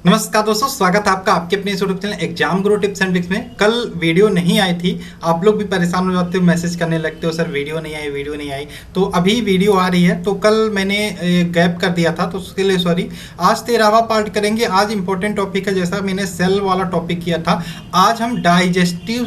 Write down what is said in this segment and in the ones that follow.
नमस्कार दोस्तों, स्वागत है आपका आपके अपने YouTube channel exam Guru tips and tricks में। कल वीडियो नहीं आई थी, आप लोग भी परेशान हो जाते हो, मैसेज करने लगते हो सर वीडियो नहीं आई। तो अभी वीडियो आ रही है। तो कल मैंने गैप कर दिया था तो उसके लिए सॉरी। आज 13वां पार्ट करेंगे। आज इंपॉर्टेंट टॉपिक है, जैसा मैंने सेल वाला टॉपिक किया था। आज हम डाइजेस्टिव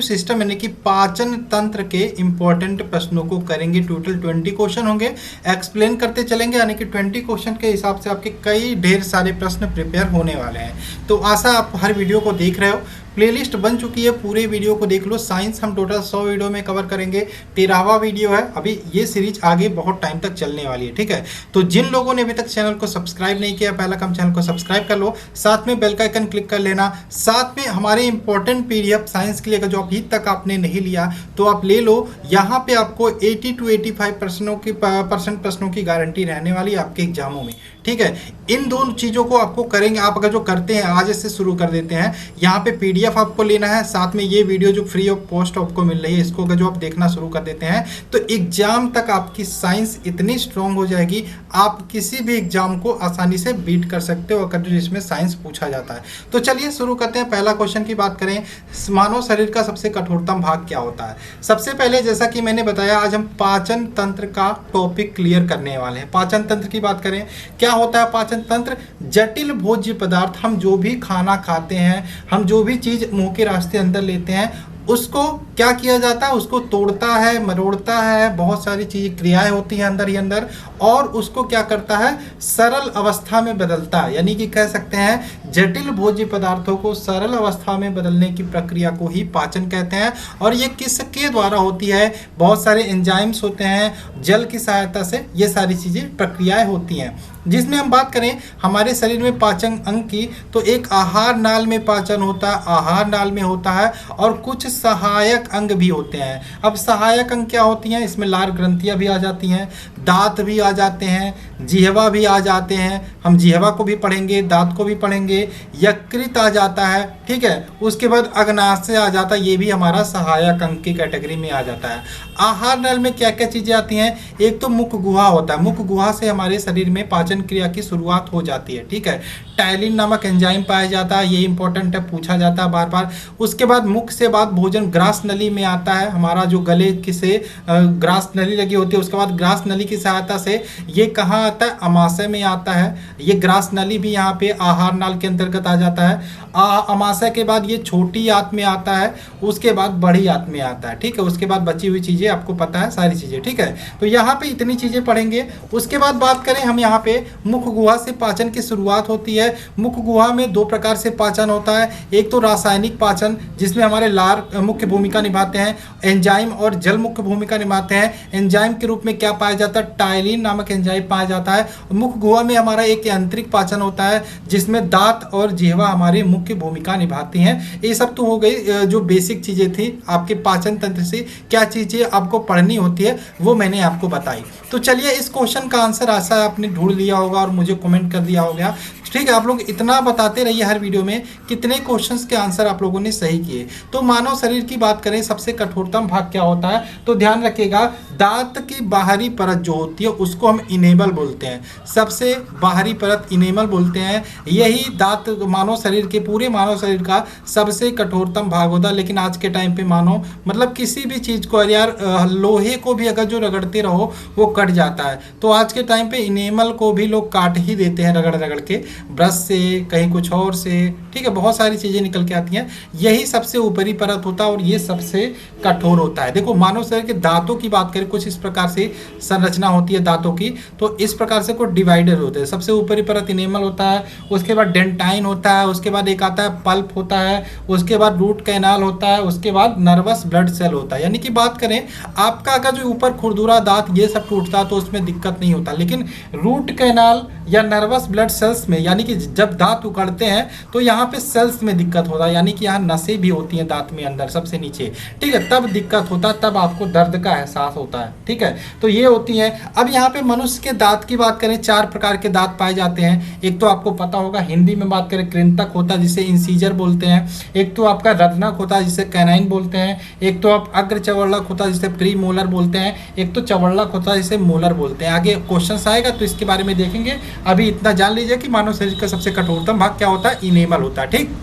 सिस्टम यानी कि पाचन तंत्र के इंपॉर्टेंट प्रश्नों को करेंगे। टोटल 20 क्वेश्चन होंगे, एक्सप्लेन करते चलेंगे, यानी कि 20 क्वेश्चन के हिसाब से आपके कई ढेर सारे प्रश्न प्रिपेयर होने वाले हैं। तो आशा आप हर वीडियो को देख रहे हो। प्लेलिस्ट बन चुकी है, पूरे वीडियो को देख लो। साइंस हम टोटल 100 वीडियो में कवर करेंगे। 13वां वीडियो है। अभी ये सीरीज आगे बहुत टाइम तक चलने वाली है, ठीक है। तो जिन लोगों ने अभी तक चैनल को सब्सक्राइब नहीं किया, पहला काम चैनल को सब्सक्राइब कर लो, साथ में बेल का आइकन क्लिक कर लेना। साथ में हमारे इंपॉर्टेंट पीडीएफ साइंस के लिए जो अभी तक आपने नहीं लिया तो आप ले लो। यहाँ पे आपको 80 to 85% प्रश्नों की गारंटी रहने वाली है आपके एग्जामों में, ठीक है। इन दोनों चीज़ों को आपको करेंगे। आप अगर जो करते हैं, आज इससे शुरू कर देते हैं। यहाँ पे पीडीएफ आपको लेना है, साथ में ये वीडियो जो फ्री ऑफ कॉस्ट आपको मिल रही है, इसको अगर जो आप देखना शुरू कर देते हैं तो एग्जाम तक आपकी साइंस इतनी स्ट्रांग हो जाएगी, आप किसी भी एग्जाम को आसानी से बीट कर सकते हो अगर जिसमें साइंस पूछा जाता है। तो चलिए शुरू करते हैं। पहला क्वेश्चन की बात करें, मानव शरीर का सबसे कठोरतम भाग क्या होता है। सबसे पहले जैसा कि मैंने बताया, आज हम पाचन तंत्र का टॉपिक क्लियर करने वाले हैं। पाचन तंत्र की बात करें, क्या होता है पाचन तंत्र? जटिल भोज्य पदार्थ, हम जो भी खाना खाते हैं, हम जो भी चीज़ मुंह के रास्ते अंदर लेते हैं, उसको क्या किया जाता है? उसको तोड़ता है, मरोड़ता है, बहुत सारी चीज़ें क्रियाएं होती हैं अंदर ही अंदर, और उसको क्या करता है? सरल अवस्था में बदलता है। यानी कि कह सकते हैं जटिल भोज्य पदार्थों को सरल अवस्था में बदलने की प्रक्रिया को ही पाचन कहते हैं। और ये किसके द्वारा होती है? बहुत सारे एंजाइम्स होते हैं, जल की सहायता से ये सारी चीज़ें प्रक्रियाएं होती हैं। जिसमें हम बात करें हमारे शरीर में पाचन अंग की, तो एक आहार नाल में पाचन होता है, आहार नाल में होता है, और कुछ सहायक अंग भी होते हैं। अब सहायक अंग क्या होती हैं? इसमें लार ग्रंथियां भी आ जाती हैं, दांत भी आ जाते हैं, जिह्वा भी आ जाते हैं। हम जिह्वा को भी पढ़ेंगे, दांत को भी पढ़ेंगे। यकृत आ जाता है, ठीक है। उसके बाद अग्नाशय आ जाता है, ये भी हमारा सहायक अंग की कैटेगरी में आ जाता है। आहार नल में क्या क्या चीज़ें आती हैं? एक तो मुख गुहा होता है, मुख गुहा से हमारे शरीर में पाचन क्रिया की शुरुआत हो जाती है, ठीक है। टाइलिन नामक एंजाइम पाया जाता है, ये इंपॉर्टेंट है, पूछा जाता है बार बार। उसके बाद मुख से बाद भोजन ग्रास नली में आता है, हमारा जो गले से ग्रास नली लगी होती है, उसके बाद ग्रास नली की सहायता से ये कहाँ आता है? अमाशय में आता है। ये ग्रास नली भी यहाँ पे आहार नाल के अंतर्गत आ जाता है। अमाशय के बाद ये छोटी आंत में आता है, उसके बाद बड़ी आंत में आता है, ठीक है। उसके बाद बची हुई चीज़ें आपको पता है, सारी चीज़ें, ठीक है। तो यहाँ पे इतनी चीज़ें पढ़ेंगे। उसके बाद बात करें हम, यहाँ पे मुख गुहा से पाचन की शुरुआत होती है। मुख गुहा में दो प्रकार से पाचन होता है। एक तो रासायनिक पाचन, जिसमें हमारे लार मुख्य भूमिका निभाते हैं, एंजाइम और जल मुख्य भूमिका निभाते हैं। एंजाइम के रूप में क्या पाया जाता है? टाइलिन नामक एंजाइम पाया जाता है। मुख गुहा में हमारा एक यांत्रिक पाचन होता है, जिसमें दांत और जिह्वा हमारी मुख्य भूमिका निभाती हैं। ये सब तो हो गई जो बेसिक चीज़ें थी आपके पाचन तंत्र से क्या चीज़ें आपको पढ़नी होती है, वो मैंने आपको बताई। तो चलिए, इस क्वेश्चन का आंसर आशा आपने ढूंढ लिया होगा और मुझे कमेंट कर दिया होगा, ठीक है। आप लोग इतना बताते रहिए हर वीडियो में कितने क्वेश्चंस के आंसर आप लोगों ने सही किए। तो मानव शरीर की बात करें, सबसे कठोरतम भाग क्या होता है? तो ध्यान रखिएगा, दांत की बाहरी परत जो होती है उसको हम इनेमल बोलते हैं। सबसे बाहरी परत इनेमल बोलते हैं। यही दांत मानव शरीर के, पूरे मानव शरीर का सबसे कठोरतम भाग होता है। लेकिन आज के टाइम पे मानो मतलब किसी भी चीज़ को, यार लोहे को भी अगर जो रगड़ते रहो वो कट जाता है। तो आज के टाइम पे इनेमल को भी लोग काट ही देते हैं, रगड़ रगड़ के, ब्रश से, कहीं कुछ और से, ठीक है। बहुत सारी चीज़ें निकल के आती हैं। यही सबसे ऊपरी परत होता है और ये सबसे कठोर होता है। देखो, मानव शरीर के दांतों की बात करें, कुछ इस प्रकार से संरचना होती है दांतों की। तो इस प्रकार से कुछ डिवाइडर होते हैं। सबसे ऊपरी परत इनेमल होता है, उसके बाद डेंटाइन होता है, उसके बाद एक आता है पल्प होता है, उसके बाद रूट कैनाल होता है, उसके बाद नर्वस ब्लड सेल होता है। यानी कि बात करें, आपका अगर जो ऊपर खुरदुरा दांत ये सब टूटता है तो उसमें दिक्कत नहीं होता, लेकिन रूट कैनाल या नर्वस ब्लड सेल्स में, यानी कि जब दांत उकड़ते हैं तो यहाँ पे सेल्स में दिक्कत होता है, यानी कि यहाँ नसें भी होती हैं दांत में अंदर सबसे नीचे, ठीक है। तब दिक्कत होता है, तब आपको दर्द का एहसास होता है, ठीक है। तो ये होती है। अब यहाँ पे मनुष्य के दांत की बात करें, 4 प्रकार के दांत पाए जाते हैं। एक तो आपको पता होगा, हिंदी में बात करें कृंतक होता है जिसे इंसीजर बोलते हैं। एक तो आपका रत्नक होता है जिसे कैनाइन बोलते हैं। एक तो आप अग्र चवड़लक होता है जिसे प्री मोलर बोलते हैं। एक तो चवड़लक होता है जिसे मोलर बोलते हैं। आगे क्वेश्चन आएगा तो इसके बारे में देखेंगे। अभी इतना जान लीजिए कि मानव शरीर का सबसे कठोरतम भाग क्या होता है, इनेमल होता है। ठीक,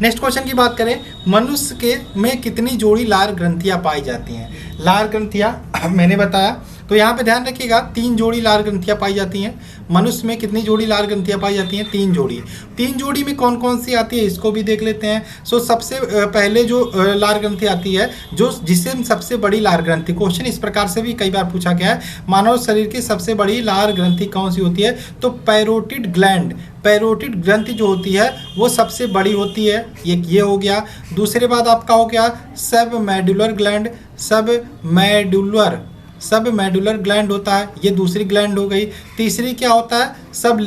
नेक्स्ट क्वेश्चन की बात करें, मनुष्य के में कितनी जोड़ी लार ग्रंथियां पाई जाती हैं। लार ग्रंथियां मैंने बताया, तो यहाँ पे ध्यान रखिएगा 3 जोड़ी लार ग्रंथियां पाई जाती हैं। मनुष्य में कितनी जोड़ी लार ग्रंथियां पाई जाती हैं, 3 जोड़ी। 3 जोड़ी में कौन कौन सी आती है इसको भी देख लेते हैं। सो सबसे पहले जो लार ग्रंथि आती है, जो जिससे सबसे बड़ी लार ग्रंथि, क्वेश्चन इस प्रकार से भी कई बार पूछा गया है, मानव शरीर की सबसे बड़ी लार ग्रंथि कौन सी होती है, तो पैरोटिड ग्लैंड, पैरोटिड ग्रंथि जो होती है वो सबसे बड़ी होती है। ये हो गया। दूसरे बात आपका हो गया सब मेडुलर ग्लैंड, सब मेडुलर ग्लैंड होता है, ये दूसरी ग्लैंड हो गई। तीसरी क्या होता है, सब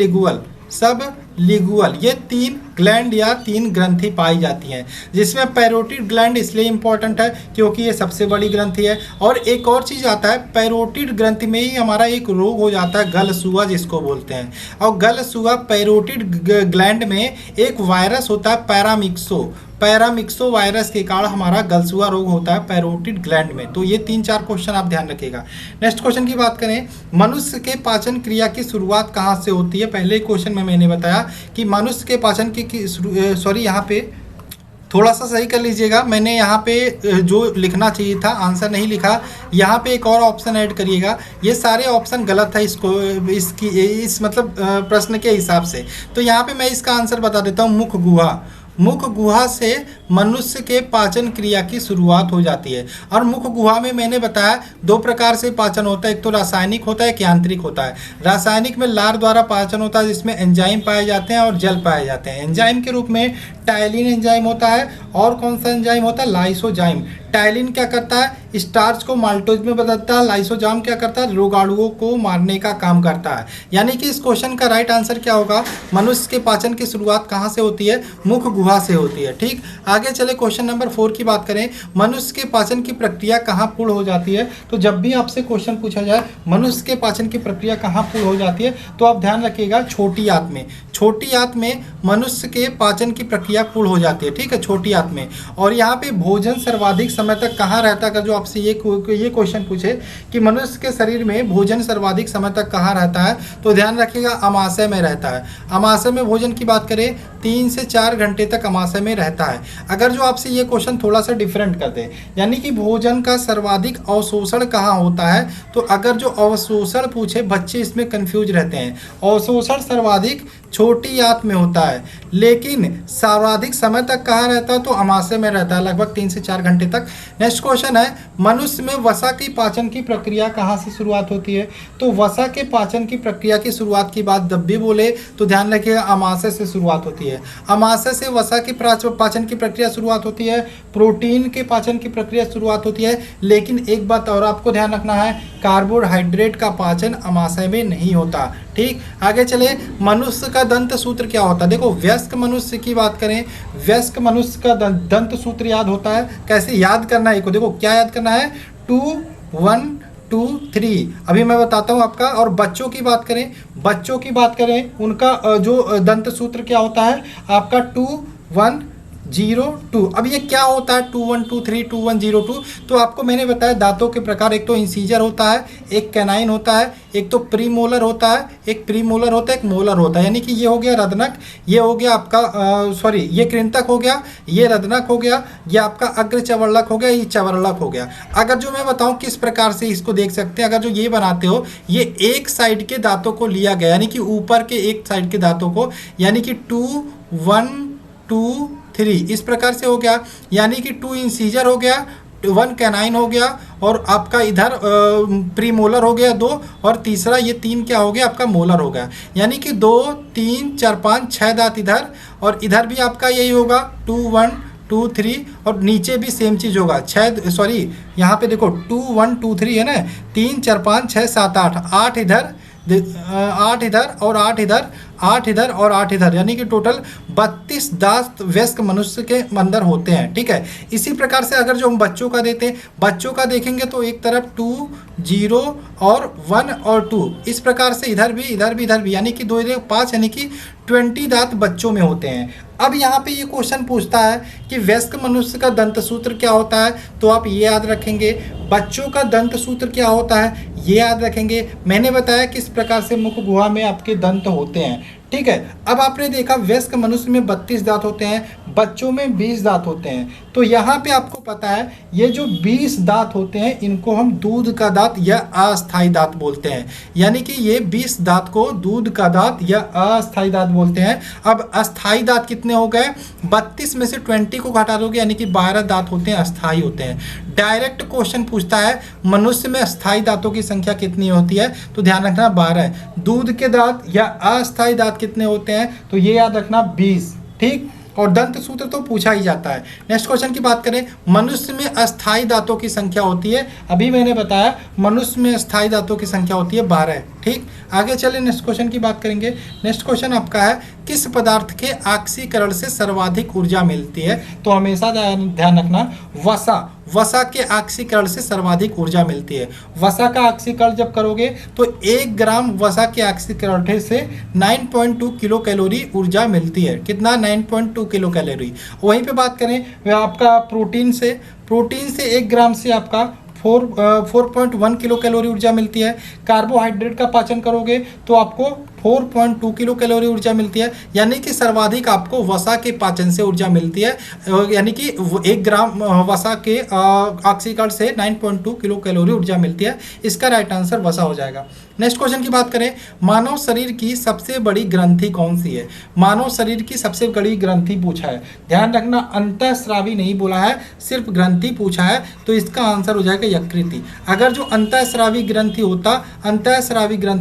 लिगुअल, ये 3 ग्लैंड या 3 ग्रंथि पाई जाती हैं, जिसमें पैरोटिड ग्लैंड इसलिए इंपॉर्टेंट है क्योंकि ये सबसे बड़ी ग्रंथि है। और एक और चीज़ आता है, पैरोटिड ग्रंथि में ही हमारा एक रोग हो जाता है गलसूआ जिसको बोलते हैं। और गलसूआ पैरोटिड ग्लैंड में एक वायरस होता है पैरामिक्सो वायरस के कारण हमारा गलसूआ रोग होता है पैरोटिड ग्लैंड में। तो ये 3-4 क्वेश्चन आप ध्यान रखिएगा। नेक्स्ट क्वेश्चन की बात करें, मनुष्य के पाचन क्रिया की शुरुआत कहाँ से होती है। पहले क्वेश्चन में मैंने बताया कि मनुष्य के पाचन की सॉरी, यहाँ पे थोड़ा सा सही कर लीजिएगा, मैंने यहाँ पे जो लिखना चाहिए था आंसर नहीं लिखा, यहाँ पे एक और ऑप्शन ऐड करिएगा। ये सारे ऑप्शन गलत है इस मतलब प्रश्न के हिसाब से। तो यहाँ पे मैं इसका आंसर बता देता हूँ, मुख गुहा से मनुष्य के पाचन क्रिया की शुरुआत हो जाती है। और मुख गुहा में मैंने बताया 2 प्रकार से पाचन होता है, एक तो रासायनिक होता है, एक यांत्रिक होता है। रासायनिक में लार द्वारा पाचन होता है, जिसमें एंजाइम पाए जाते हैं और जल पाए जाते हैं। एंजाइम के रूप में टाइलिन एंजाइम होता है, और कौन सा एंजाइम होता है, लाइसोजाइम। टाइलिन क्या करता है, स्टार्च को माल्टोज में बदलता है। लाइसोजाइम क्या करता है, रोगाणुओं को मारने का काम करता है। यानी कि इस क्वेश्चन का राइट आंसर क्या होगा, मनुष्य के पाचन की शुरुआत कहाँ से होती है, मुख गुहा से होती है। ठीक, आगे चले क्वेश्चन नंबर 4 की बात करें, मनुष्य के पाचन की प्रक्रिया कहाँ पूर्ण हो जाती है। तो जब भी आपसे क्वेश्चन पूछा जाए मनुष्य के पाचन की प्रक्रिया कहाँ पूर्ण हो जाती है, तो आप ध्यान रखिएगा छोटी आंत में मनुष्य के पाचन की प्रक्रिया पूर्ण हो जाती है। ठीक है, छोटी आंत में। और यहाँ पे भोजन सर्वाधिक समय तक कहाँ रहता है, अगर जो आपसे ये क्वेश्चन पूछे कि मनुष्य के शरीर में भोजन सर्वाधिक समय तक कहाँ रहता है, तो ध्यान रखिएगा अमाशय में रहता है। अमाशय में भोजन की बात करें 3 से 4 घंटे तक अमाशय में रहता है। अगर जो आपसे ये क्वेश्चन थोड़ा सा डिफरेंट कर दे, यानी कि भोजन का सर्वाधिक अवशोषण कहाँ होता है, तो अगर जो अवशोषण पूछे, बच्चे इसमें कंफ्यूज रहते हैं। अवशोषण सर्वाधिक छोटी आंत में होता है, लेकिन सर्वाधिक समय तक कहाँ रहता है, तो अमाशय में रहता है, लगभग 3 से 4 घंटे तक। नेक्स्ट क्वेश्चन है, मनुष्य में वसा की पाचन की प्रक्रिया कहाँ से शुरुआत होती है। तो वसा के पाचन की प्रक्रिया की शुरुआत की बात जब भी बोले तो ध्यान रखिएगा अमाशय से शुरुआत होती है। अमाशय से वसा की पाचन की प्रक्रिया शुरुआत होती है, प्रोटीन के पाचन की प्रक्रिया शुरुआत होती है। लेकिन एक बात और आपको ध्यान रखना है, कार्बोहाइड्रेट का पाचन अमाशय में नहीं होता। ठीक, आगे चले, मनुष्य का दंत सूत्र क्या होता है। देखो, वयस्क मनुष्य की बात करें, वयस्क मनुष्य का दंत सूत्र याद होता है, कैसे याद करना है, देखो क्या याद करना है, 2 1 2 3। अभी मैं बताता हूँ आपका। और बच्चों की बात करें, उनका जो दंत सूत्र क्या होता है आपका, 2 1 0 2। अब ये क्या होता है 2 1 2 3 2 1 0 2। तो आपको मैंने बताया दांतों के प्रकार, एक तो इंसीजर होता है, एक कैनाइन होता है, एक तो प्रीमोलर होता है, एक मोलर होता है। यानी कि ये हो गया रदनक, ये हो गया आपका ये कृंतक हो गया, ये रदनक हो गया, ये आपका अग्र चवर्लक हो गया, ये चवर्लक हो गया। अगर जो मैं बताऊं किस प्रकार से इसको देख सकते हैं, अगर जो ये बनाते हो, ये एक साइड के दांतों को लिया गया, यानी कि ऊपर के एक साइड के दांतों को, यानी कि 2 1 2 3 इस प्रकार से हो गया। यानी कि 2 इंसीजर हो गया, 1 कैनाइन हो गया, और आपका इधर प्रीमोलर हो गया 2, और तीसरा ये 3 क्या हो गया आपका मोलर हो गया। यानी कि 2 3 4 5 6 दांत इधर, और इधर भी आपका यही होगा 2 1 2 3, और नीचे भी सेम चीज़ होगा 6 यहाँ पे देखो 2 1 2 3 है ना, 3 4 5 6 7 8 इधर, 8 इधर और 8 इधर, 8 इधर और 8 इधर, यानी कि टोटल 32 दांत वयस्क मनुष्य के अंदर होते हैं। ठीक है, इसी प्रकार से अगर जो हम बच्चों का देते हैं, बच्चों का देखेंगे तो एक तरफ 2 0 और 1 और 2 इस प्रकार से इधर भी, यानी कि 2 5, यानी कि 20 दांत बच्चों में होते हैं। अब यहाँ पे ये क्वेश्चन पूछता है कि वयस्क मनुष्य का दंत सूत्र क्या होता है, तो आप ये याद रखेंगे, बच्चों का दंत सूत्र क्या होता है ये याद रखेंगे। मैंने बताया किस प्रकार से मुख गुहा में आपके दंत होते हैं, ठीक है। अब आपने देखा वयस्क मनुष्य में 32 दांत होते हैं, बच्चों में 20 दांत होते हैं। तो यहाँ पे आपको पता है ये जो 20 दांत होते हैं इनको हम दूध का दांत या अस्थायी दांत बोलते हैं। यानी कि ये 20 दांत को दूध का दांत या अस्थायी दांत बोलते हैं। अब अस्थायी दांत कितने हो गए, 32 में से 20 को घटा दोगे यानी कि 12 दांत होते हैं, अस्थायी होते हैं। डायरेक्ट क्वेश्चन पूछता है मनुष्य में अस्थायी दांतों की संख्या कितनी होती है, तो ध्यान रखना 12 है। दूध के दांत या अस्थायी दांत कितने होते हैं, तो ये याद रखना 20, ठीक। और दंत सूत्र तो पूछा ही जाता है। नेक्स्ट क्वेश्चन की बात करें, मनुष्य में अस्थायी दांतों की संख्या होती है, अभी मैंने बताया मनुष्य में अस्थायी दांतों की संख्या होती है 12, ठीक। आगे चले नेक्स्ट क्वेश्चन की बात करेंगे। नेक्स्ट क्वेश्चन आपका है किस पदार्थ के ऑक्सीकरण से सर्वाधिक ऊर्जा मिलती है, तो हमेशा ध्यान रखना वसा के ऑक्सीकरण से सर्वाधिक ऊर्जा मिलती है। वसा का ऑक्सीकरण जब करोगे तो 1 ग्राम वसा के ऑक्सीकरण से 9.2 किलो कैलोरी ऊर्जा मिलती है। कितना, 9.2 किलो कैलोरी। वहीं पे बात करें वह आपका प्रोटीन से 1 ग्राम से आपका 4.1 किलो कैलोरी ऊर्जा मिलती है। कार्बोहाइड्रेट का पाचन करोगे तो आपको 4.2 किलो कैलोरी ऊर्जा मिलती है। यानी कि सर्वाधिक आपको वसा के पाचन से ऊर्जा मिलती है, यानी कि 1 ग्राम वसा के ऑक्सीकरण से 9.2 किलो कैलोरी ऊर्जा मिलती है। इसका राइट आंसर वसा हो जाएगा। नेक्स्ट क्वेश्चन की बात करें, मानव शरीर की सबसे बड़ी ग्रंथि कौन सी है। मानव शरीर की सबसे बड़ी ग्रंथि पूछा है, ध्यान रखना अंतःस्रावी नहीं बोला है, सिर्फ ग्रंथि पूछा है, तो इसका आंसर हो जाएगा यकृति। अगर जो अंतःस्रावी ग्रंथि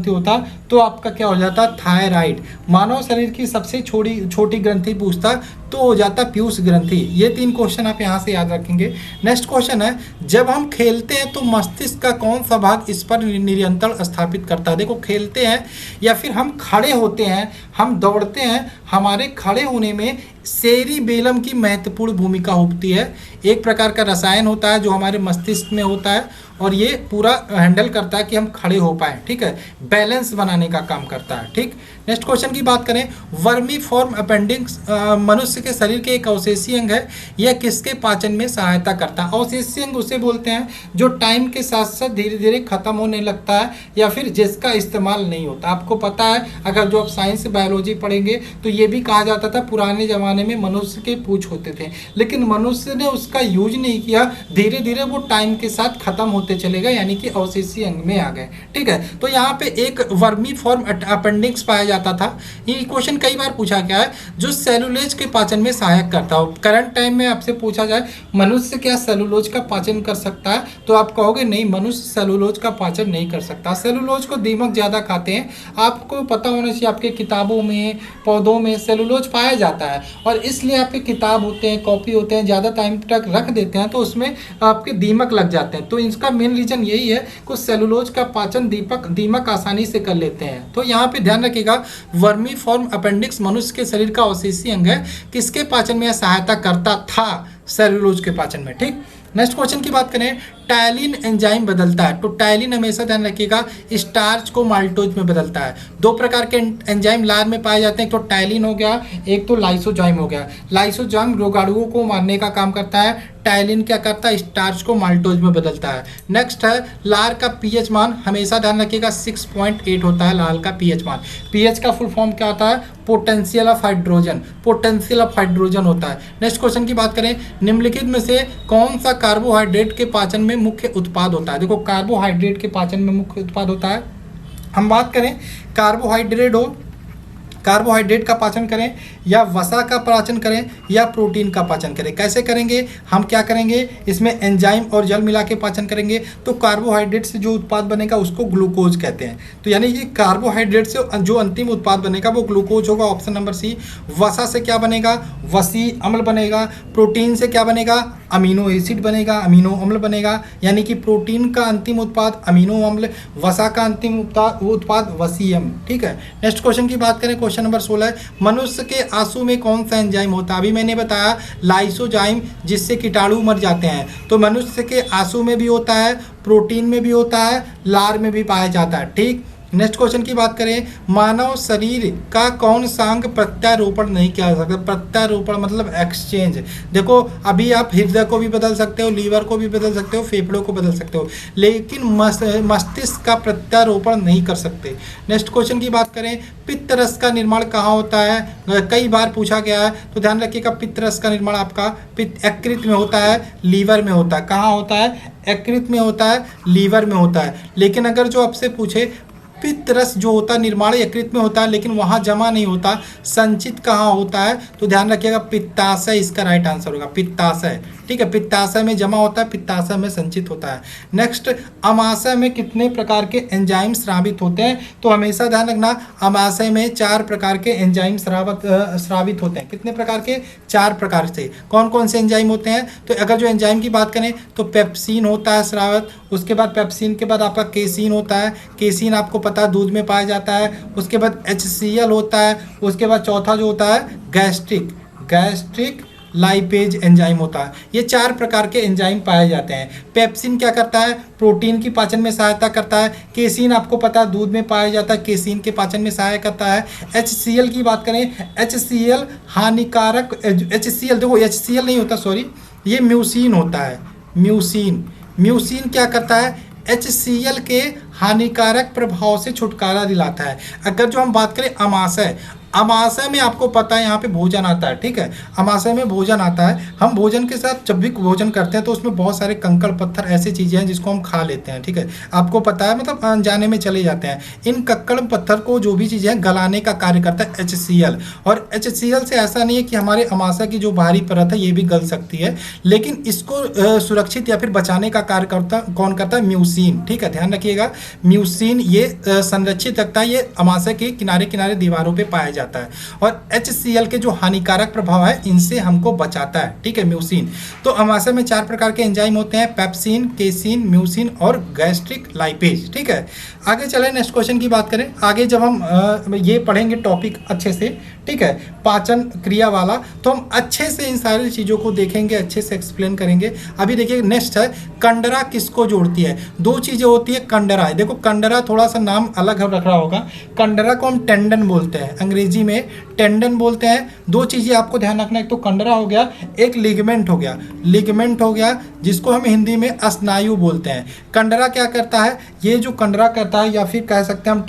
होता तो आपका क्या हो जाता, थायराइड। मानव शरीर की सबसे छोटी ग्रंथि पूछता तो हो जाता पीयूष ग्रंथि। ये 3 क्वेश्चन आप यहाँ से याद रखेंगे। नेक्स्ट क्वेश्चन है, जब हम खेलते हैं तो मस्तिष्क का कौन सा भाग इस पर नियंत्रण स्थापित करता है। देखो खेलते हैं या फिर हम खड़े होते हैं, हम दौड़ते हैं, हमारे खड़े होने में सेरिबेलम की महत्वपूर्ण भूमिका होती है। एक प्रकार का रसायन होता है जो हमारे मस्तिष्क में होता है और ये पूरा हैंडल करता है कि हम खड़े हो पाए, ठीक है, बैलेंस बनाने का काम करता है, ठीक। नेक्स्ट क्वेश्चन की बात करें, वर्मीफॉर्म अपेंडिक्स मनुष्य के शरीर के एक अवशेषीय अंग है, यह किसके पाचन में सहायता करता है। अवशेषीय अंग उसे बोलते हैं जो टाइम के साथ साथ धीरे धीरे खत्म होने लगता है या फिर जिसका इस्तेमाल नहीं होता। आपको पता है अगर जो आप साइंस बायोलॉजी पढ़ेंगे तो ये भी कहा जाता था पुराने जमाने में मनुष्य के पूंछ होते थे, लेकिन मनुष्य ने उसका यूज नहीं किया, धीरे धीरे वो टाइम के साथ खत्म होते चले गए, यानी कि अवशेषीय अंग में आ गए, ठीक है। तो यहाँ पे एक वर्मीफॉर्म अपेंडिक्स पाया जाता था। ये क्वेश्चन कई बार पूछा गया है, जो सेलुलोज के पाचन में सहायक करता हो। करंट टाइम में आपसे पूछा जाए मनुष्य क्या सेलुलोज का पाचन कर सकता है, तो आप कहोगे नहीं, मनुष्य सेलुलोज का पाचन नहीं कर सकता। सेलुलोज को दीमक ज़्यादा खाते हैं, आपको पता होना चाहिए, आपके किताबों में पौधों में सेलुलोज पाया जाता है और इसलिए आपके किताब होते हैं, कॉपी होते हैं, ज़्यादा टाइम तक रख देते हैं तो उसमें आपके दीमक लग जाते हैं। तो इसका मेन रीजन यही है कि सेलुलोज का पाचन दीमक आसानी से कर लेते हैं। तो यहाँ पे ध्यान रखिएगा, वर्मीफॉर्म अपेंडिक्स मनुष्य के शरीर का अवशेषीय अंग है, किसके पाचन में सहायता करता था, सेलुलोज के पाचन में, ठीक। नेक्स्ट क्वेश्चन की बात करें, टायलिन एंजाइम बदलता है, तो टायलिन हमेशा ध्यान रखिएगा स्टार्च को माल्टोज में बदलता है। 2 प्रकार के एंजाइम लार में पाए जाते हैं, एक तो टायलिन हो गया, एक तो लाइसोजाइम हो गया। लाइसोजाइम रोगाणुओं को मारने का काम करता है, टायलिन क्या करता है, स्टार्च को माल्टोज में बदलता है। नेक्स्ट है लार का पीएच मान, हमेशा ध्यान रखिएगा 6.8 होता है लार का पीएच मान। पीएच का फुल फॉर्म क्या होता है, पोटेंशियल ऑफ हाइड्रोजन होता है। नेक्स्ट क्वेश्चन की बात करें, निम्नलिखित में से कौन सा कार्बोहाइड्रेट के पाचन में मुख्य उत्पाद होता है। देखो कार्बोहाइड्रेट के पाचन में मुख्य उत्पाद होता है, हम बात करें कार्बोहाइड्रेट का पाचन करें या वसा का पाचन करें या प्रोटीन का पाचन करें, कैसे करेंगे, हम क्या करेंगे, इसमें एंजाइम और जल मिला के पाचन करेंगे। तो कार्बोहाइड्रेट से जो उत्पाद बनेगा उसको ग्लूकोज कहते हैं। तो यानी कि कार्बोहाइड्रेट से जो अंतिम उत्पाद बनेगा वो ग्लूकोज होगा, ऑप्शन नंबर सी। वसा से क्या बनेगा, वसी अम्ल बनेगा। प्रोटीन से क्या बनेगा, अमीनो एसिड बनेगा, अमीनो अम्ल बनेगा, यानी कि प्रोटीन का अंतिम उत्पाद अमीनो अम्ल, वसा का अंतिम उत्पाद वसीय अम्ल, ठीक है। नेक्स्ट क्वेश्चन की बात करें, क्वेश्चन नंबर 16, मनुष्य के आंसू में कौन सा एंजाइम होता है। अभी मैंने बताया लाइसोजाइम, जिससे कीटाणु मर जाते हैं, तो मनुष्य के आंसू में भी होता है, प्रोटीन में भी होता है, लार में भी पाया जाता है, ठीक। नेक्स्ट क्वेश्चन की बात करें, मानव शरीर का कौन सा अंग प्रत्यारोपण नहीं किया जा सकता? प्रत्यारोपण मतलब एक्सचेंज। देखो अभी आप हृदय को भी बदल सकते हो, लीवर को भी बदल सकते हो, फेफड़ों को बदल सकते हो, लेकिन मस्तिष्क का प्रत्यारोपण नहीं कर सकते। नेक्स्ट क्वेश्चन की बात करें, पित्त रस का निर्माण कहाँ होता है? कई बार पूछा गया है, तो ध्यान रखिएगा पित्त रस का निर्माण आपका पित्त यकृत में होता है, लीवर में होता है। कहाँ होता है? यकृत में होता है, लीवर में होता है। लेकिन अगर जो आपसे पूछे पित्त रस जो होता है निर्माण यकृत में होता है, लेकिन वहाँ जमा नहीं होता, संचित कहाँ होता है? तो ध्यान रखिएगा पित्ताशय इसका राइट आंसर होगा, पित्ताशय। ठीक है, पित्ताशय में जमा होता है, पित्ताशय में संचित होता है। नेक्स्ट, अमाशय में कितने प्रकार के एंजाइम स्रावित होते हैं? तो हमेशा ध्यान रखना, अमाशय में 4 प्रकार के एंजाइम स्रावित होते हैं। कितने प्रकार के? 4 प्रकार से। कौन कौन से एंजाइम होते हैं? तो अगर जो एंजाइम की बात करें तो पेप्सिन होता है स्रावित, उसके बाद पेप्सिन के बाद आपका केसिन होता है, केसिन आपको पता है दूध में पाया जाता है, उसके बाद HCl होता है, उसके बाद चौथा जो होता है गैस्ट्रिक लाइपेज एंजाइम होता है। ये 4 प्रकार के एंजाइम पाए जाते हैं। पेप्सिन क्या करता है? प्रोटीन की पाचन में सहायता करता है। केसिन आपको पता है दूध में पाया जाता है, केसिन के पाचन में सहायता करता है। HCl की बात करें, HCl हानिकारक, HCl देखो HCl नहीं होता, सॉरी, ये म्यूसिन होता है। म्यूसिन क्या करता है? HCl के हानिकारक प्रभाव से छुटकारा दिलाता है। अगर जो हम बात करें अमाशय में आपको पता है यहाँ पे भोजन आता है। ठीक है, अमाशय में भोजन आता है। हम भोजन के साथ जब भी भोजन करते हैं तो उसमें बहुत सारे कंकड़ पत्थर ऐसी चीज़ें हैं जिसको हम खा लेते हैं। ठीक है, आपको पता है, मतलब अनजाने में चले जाते हैं। इन कंकड़ पत्थर को जो भी चीज़ें गलाने का कार्य करता है HCl। और HCl से ऐसा नहीं है कि हमारे अमाशय की जो बाहरी परत है ये भी गल सकती है, लेकिन इसको सुरक्षित या फिर बचाने का कार्य कौन करता है? म्यूसिन। ठीक है, ध्यान रखिएगा, म्यूसिन ये संरक्षित रखता है, ये अमाशय के किनारे किनारे दीवारों पर पाया जाता है। और HCl के जो हानिकारक प्रभाव है इनसे हमको बचाता है। ठीक है, म्यूसिन। तो अमाशय में 4 प्रकार के एंजाइम होते हैं, पेप्सिन, केसिन, म्यूसिन और गैस्ट्रिक लाइपेज। ठीक है, आगे चले, नेक्स्ट क्वेश्चन की बात करें। आगे जब हम ये पढ़ेंगे टॉपिक अच्छे से, ठीक है, पाचन क्रिया वाला, तो हम अच्छे से इन सारी चीज़ों को देखेंगे, अच्छे से एक्सप्लेन करेंगे। अभी देखिए नेक्स्ट है, कंडरा किसको जोड़ती है? 2 चीज़ें होती है कंडरा। देखो कंडरा थोड़ा सा नाम अलग रख रहा होगा, कंडरा को हम टेंडन बोलते हैं, अंग्रेजी में टेंडन बोलते हैं। 2 चीज़ें आपको ध्यान रखना, एक तो कंडरा हो गया, एक लिगामेंट हो गया, जिसको हम हिंदी में स्नायु बोलते हैं। कंडरा क्या करता है? ये जो कंडरा करता है, या फिर कह सकते हैं हम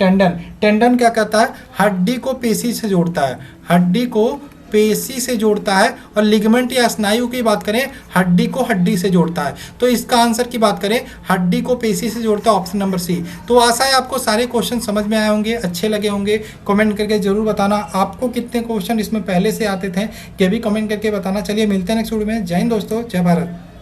टेंडन क्या करता है? हड्डी को पेशी से जोड़ता है। और लिगामेंट या स्नायु की बात करें, हड्डी को हड्डी से जोड़ता है। तो इसका आंसर की बात करें, हड्डी को पेशी से जोड़ता है, ऑप्शन नंबर सी। तो आशा है आपको सारे क्वेश्चन समझ में आए होंगे, अच्छे लगे होंगे। कमेंट करके जरूर बताना आपको कितने क्वेश्चन इसमें पहले से आते थे, ये भी कमेंट करके बताना। चलिए मिलते हैं नेक्स्ट वीडियो में। जय हिंद दोस्तों, जय भारत।